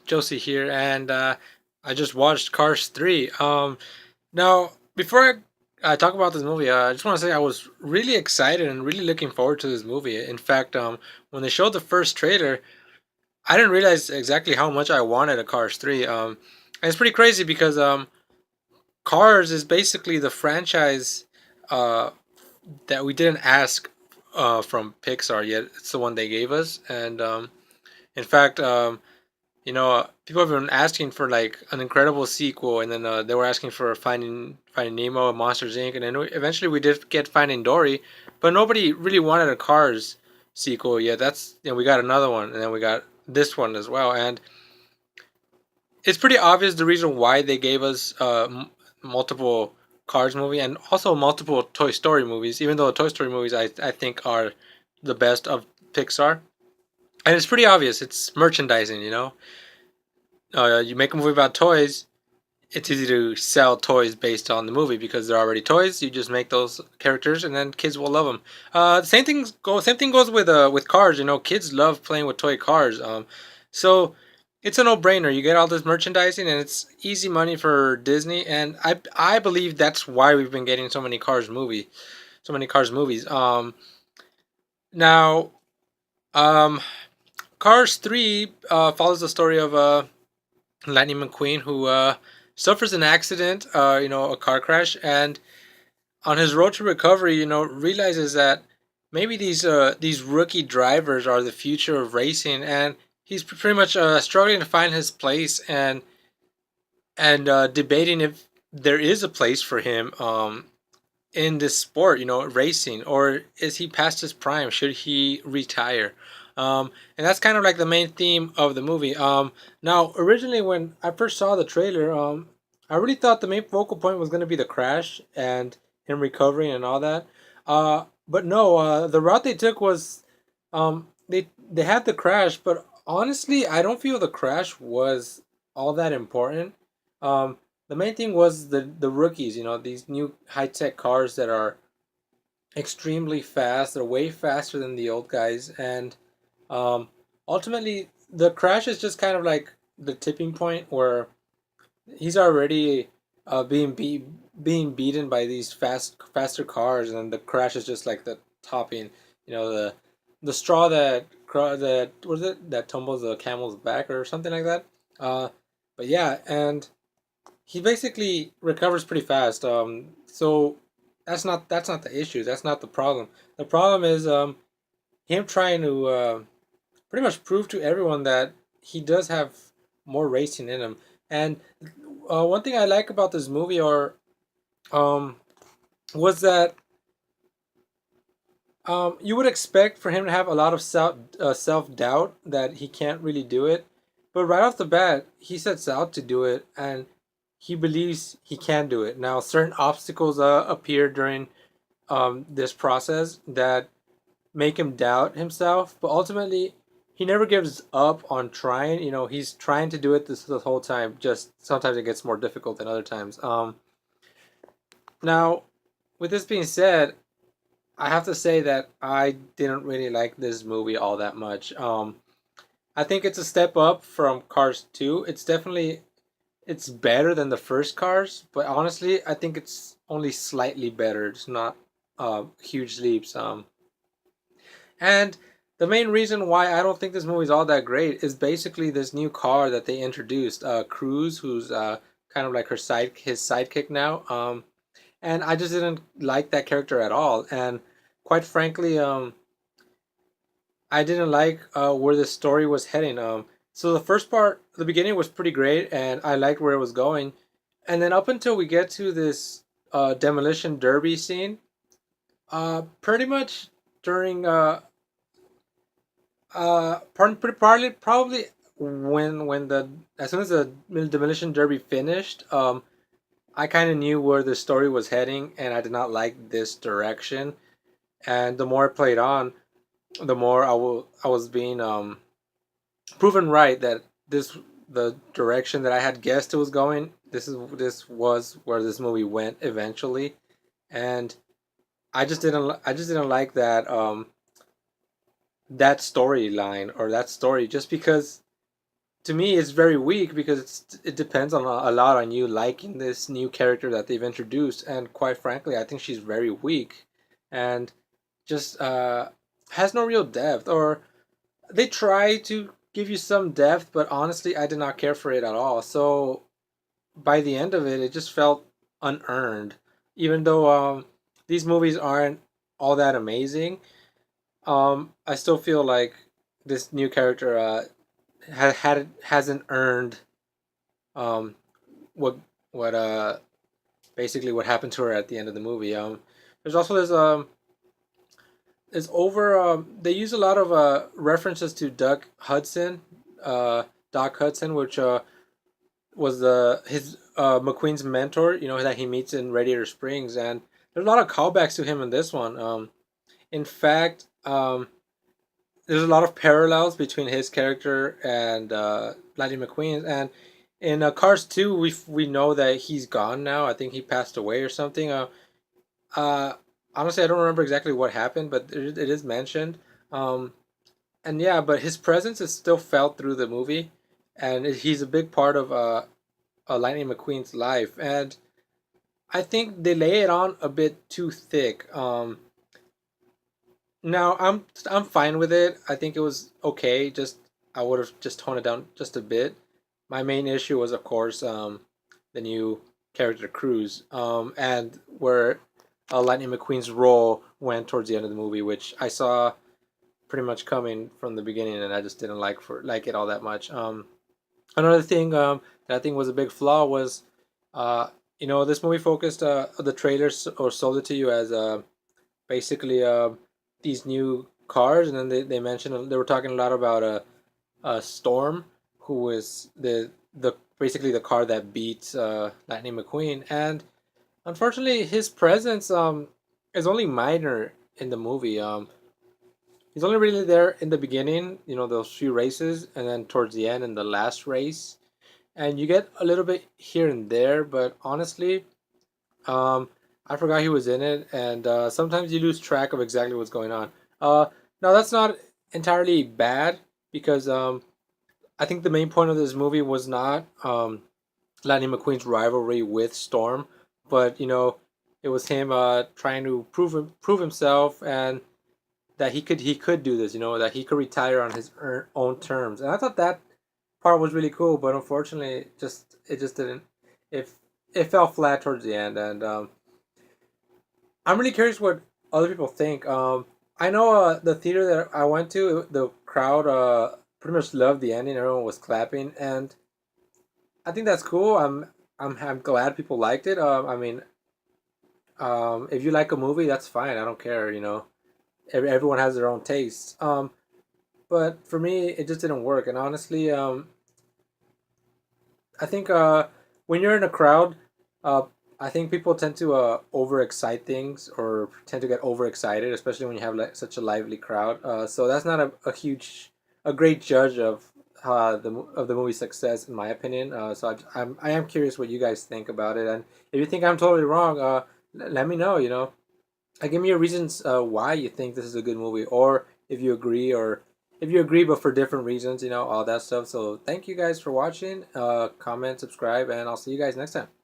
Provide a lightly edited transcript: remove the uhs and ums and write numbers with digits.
Josie here, and I just watched Cars 3. Now, before I talk about this movie, I just want to say I was really excited and really looking forward to this movie. In fact, when they showed the first trailer, I didn't realize exactly how much I wanted a Cars 3. And it's pretty crazy because Cars is basically the franchise uh, that we didn't ask from Pixar yet. It's the one they gave us, and in fact, people have been asking for like an incredible sequel, and then they were asking for Finding Nemo and Monsters Inc. And then eventually we did get Finding Dory, but nobody really wanted a Cars sequel yet. We got another one, and then we got this one as well, and it's pretty obvious the reason why they gave us multiple Cars movie and also multiple Toy Story movies. Even though the Toy Story movies I think are the best of Pixar, and it's pretty obvious. It's merchandising, you make a movie about toys, it's easy to sell toys based on the movie because they're already toys. You just make those characters, and then kids will love them. Same thing goes with cars. Kids love playing with toy cars. So it's a no brainer. You get all this merchandising, and it's easy money for Disney. And I believe that's why we've been getting so many Cars movies. Now, um, Cars 3 follows the story of Lightning McQueen, who suffers an accident, a car crash, and on his road to recovery, realizes that maybe these rookie drivers are the future of racing, and he's pretty much struggling to find his place and debating if there is a place for him in this sport, racing, or is he past his prime? Should he retire? And that's kind of like the main theme of the movie. Now, originally, when I first saw the trailer, I really thought the main focal point was going to be the crash and him recovering and all that. But no, the route they took was they had the crash, but honestly, I don't feel the crash was all that important. Um, the main thing was the rookies, these new high tech cars that are extremely fast. They're way faster than the old guys, and um, ultimately the crash is just kind of like the tipping point where he's already being beaten by these faster cars, and the crash is just like the topping. The straw that was it that tumbles the camel's back or something like that. Uh, but yeah, and he basically recovers pretty fast. So that's not the issue. That's not the problem. The problem is him trying to pretty much prove to everyone that he does have more racing in him. And one thing I like about this movie or um was that you would expect for him to have a lot of self doubt that he can't really do it, but right off the bat, he sets out to do it, and he believes he can do it. Now, certain obstacles appear during this process that make him doubt himself, but ultimately, he never gives up on trying. He's trying to do it this whole time. Just sometimes it gets more difficult than other times. Now, with this being said, I have to say that I didn't really like this movie all that much. I think it's a step up from Cars 2. It's better than the first Cars, but honestly, I think it's only slightly better. It's not huge leaps. And the main reason why I don't think this movie is all that great is basically this new car that they introduced, Cruz, who's kind of like his sidekick now. And I just didn't like that character at all. And quite frankly, I didn't like where the story was heading. So the first part, the beginning was pretty great, and I liked where it was going. And then up until we get to this demolition derby scene, pretty much during probably when the as soon as the demolition derby finished, I kind of knew where the story was heading, and I did not like this direction. And the more it played on, the more I was being proven right that the direction that I had guessed it was going. This was where this movie went eventually, and I just didn't like that storyline or that story just because to me it's very weak because it depends on a lot on you liking this new character that they've introduced, and quite frankly I think she's very weak and just has no real depth. Or they try to give you some depth, but honestly I did not care for it at all. So by the end of it, it just felt unearned. Even though these movies aren't all that amazing, I still feel like this new character hasn't earned um, what what basically what happened to her at the end of the movie. There's also this over they use a lot of references to Doc Hudson, which was his McQueen's mentor, that he meets in Radiator Springs, and there's a lot of callbacks to him in this one. In fact, there's a lot of parallels between his character and Lightning McQueen. And in Cars 2, we know that he's gone now. I think he passed away or something. Uh, Honestly, I don't remember exactly what happened, but it is mentioned. Um, and yeah, but his presence is still felt through the movie, and he's a big part of Lightning McQueen's life. And I think they lay it on a bit too thick. Now I'm fine with it. I think it was okay. Just I would have just toned it down just a bit. My main issue was, of course, the new character Cruz, and where Lightning McQueen's role went towards the end of the movie, which I saw pretty much coming from the beginning, and I just didn't like it all that much. Another thing that I think was a big flaw was, uh, this movie focused the trailers or sold it to you as basically these new cars, and then they mentioned they were talking a lot about Storm, who is the basically the car that beats Lightning McQueen, and unfortunately his presence is only minor in the movie. He's only really there in the beginning, those few races, and then towards the end in the last race, and you get a little bit here and there, but honestly, um, I forgot he was in it, and sometimes you lose track of exactly what's going on. Now that's not entirely bad because I think the main point of this movie was not Lightning McQueen's rivalry with Storm, but it was him trying to prove himself, and that he could do this. That he could retire on his own terms, and I thought that part was really cool. But unfortunately, it just didn't. It it fell flat towards the end, and I'm really curious what other people think. I know the theater that I went to, the crowd pretty much loved the ending. Everyone was clapping, and I think that's cool. I'm glad people liked it. I mean, if you like a movie, that's fine. I don't care. Everyone has their own tastes. But for me, it just didn't work. And honestly, I think when you're in a crowd, uh, I think people tend to overexcite things or tend to get overexcited, especially when you have like such a lively crowd. So that's not a great judge of of the movie's success, in my opinion. So I am curious what you guys think about it, and if you think I'm totally wrong, let me know. Give me your reasons why you think this is a good movie, or if you agree but for different reasons, all that stuff. So thank you guys for watching. Comment, subscribe, and I'll see you guys next time.